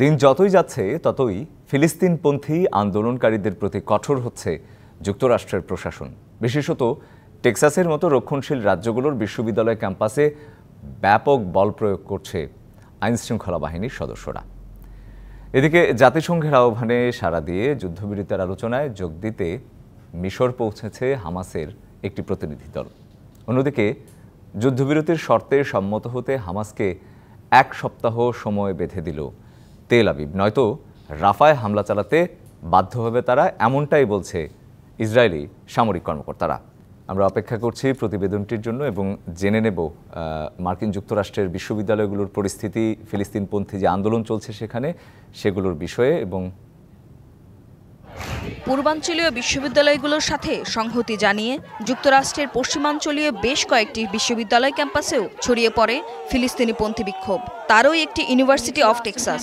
দিন যতই যাচ্ছে ততই ফিলিস্তিনপন্থী আন্দোলনকারীদের প্রতি কঠোর হচ্ছে যুক্তরাষ্ট্রের প্রশাসন। বিশেষত টেক্সাসের মতো রক্ষণশীল রাজ্যগুলোর বিশ্ববিদ্যালয় ক্যাম্পাসে ব্যাপক বল প্রয়োগ করছে আইনশৃঙ্খলা বাহিনীর সদস্যরা। এদিকে জাতিসংঘের আহ্বানে সাড়া দিয়ে যুদ্ধবিরতির আলোচনায় যোগ দিতে মিশর পৌঁছেছে হামাসের একটি প্রতিনিধি দল। অন্যদিকে যুদ্ধবিরতির শর্তে সম্মত হতে হামাসকে 1 সপ্তাহ সময় বেঁধে দিল তেল আবিব, নয়তো রাফায় হামলা চালাতে বাধ্য হবে তারা, এমনটাই বলছে ইসরায়েলি সামরিক কর্মকর্তারা। আমরা অপেক্ষা করছি প্রতিবেদনটির জন্য এবং জেনে নেব মার্কিন যুক্তরাষ্ট্রের বিশ্ববিদ্যালয়গুলোর পরিস্থিতি, ফিলিস্তিনপন্থী যে আন্দোলন চলছে সেখানে সেগুলোর বিষয়ে এবং পূর্বাঞ্চলীয় বিশ্ববিদ্যালয়গুলোর সাথে সংহতি জানিয়ে যুক্তরাষ্ট্রের পশ্চিমাঞ্চলীয় বেশ কয়েকটি বিশ্ববিদ্যালয় ক্যাম্পাসেও ছড়িয়ে পড়ে ফিলিস্তিনিপন্থী বিক্ষোভ। তারই একটি ইউনিভার্সিটি অফ টেক্সাস।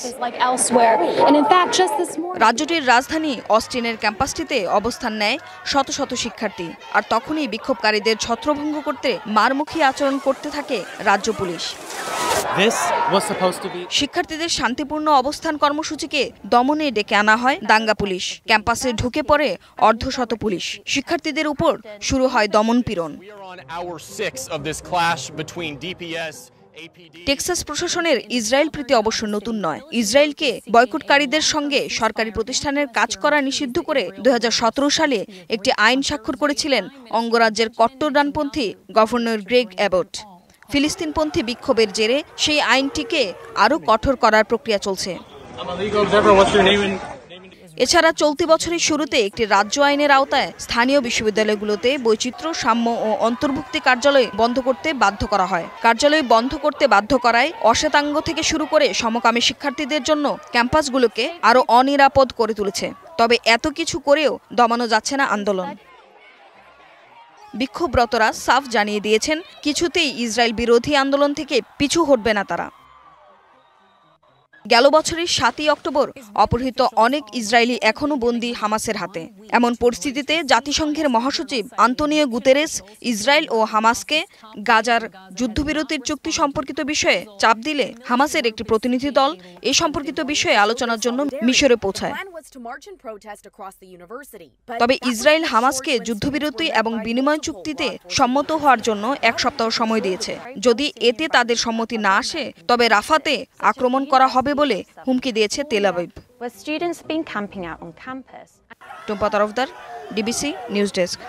রাজ্যটির রাজধানী অস্টিনের ক্যাম্পাসটিতে অবস্থান নেয় শত শত শিক্ষার্থী, আর তখনই বিক্ষোভকারীদের ছত্রভঙ্গ করতে মারমুখী আচরণ করতে থাকে রাজ্য পুলিশ। শিক্ষার্থীদের শান্তিপূর্ণ অবস্থান কর্মসূচিকে দমনে ডেকে আনা হয় দাঙ্গা পুলিশ। ক্যাম্পাসে ঢুকে পড়ে অর্ধশত পুলিশ। শিক্ষার্থীদের উপর শুরু হয় দমন-পীড়ন। টেক্সাস প্রশাসনের ইসরায়েল প্রীতি অবশ্য নতুন নয়। ইসরায়েলকে বয়কটকারীদের সঙ্গে সরকারি প্রতিষ্ঠানের কাজ করা নিষিদ্ধ করে 2017 সালে একটি আইন স্বাক্ষর করেছিলেন অঙ্গরাজ্যের কট্টর ডানপন্থী গভর্নর গ্রেগ অ্যাবট। ফিলিস্তিনপন্থী বিক্ষোভের জেরে সেই আইনটিকে আরও কঠোর করার প্রক্রিয়া চলছে। এছাড়া চলতি বছরের শুরুতে একটি রাজ্য আইনের আওতায় স্থানীয় বিশ্ববিদ্যালয়গুলোতে বৈচিত্র্য, সাম্য ও অন্তর্ভুক্তি কার্যালয় বন্ধ করতে বাধ্য করা হয়। কার্যালয় বন্ধ করতে বাধ্য করায় অশ্বেতাঙ্গ থেকে শুরু করে সমকামী শিক্ষার্থীদের জন্য ক্যাম্পাসগুলোকে আরও অনিরাপদ করে তুলেছে। তবে এত কিছু করেও দমানো যাচ্ছে না আন্দোলন। বিক্ষোভরতরা সাফ জানিয়ে দিয়েছেন কিছুতেই ইসরায়েল বিরোধী আন্দোলন থেকে পিছু হটবে না তারা। গেল বছরের 7ই অক্টোবর অপহৃত অনেক ইসরায়েলি এখনও বন্দী হামাসের হাতে। এমন পরিস্থিতিতে জাতিসংঘের মহাসচিব আন্তোনিও গুতেরেস ইসরায়েল ও হামাসকে গাজার যুদ্ধবিরতির চুক্তি সম্পর্কিত বিষয়ে চাপ দিলে হামাসের একটি প্রতিনিধি দল এ সম্পর্কিত বিষয়ে আলোচনার জন্য মিশরে পৌঁছায়। তবে ইসরায়েল হামাসকে যুদ্ধবিরতি এবং বিনিময় চুক্তিতে সম্মত হওয়ার জন্য 1 সপ্তাহ সময় দিয়েছে। যদি এতে তাদের সম্মতি না আসে তবে রাফাতে আক্রমণ করা হবে বলে হুমকি দিয়েছে Tel Aviv. Tumpa Tarafdar, DBC news desk.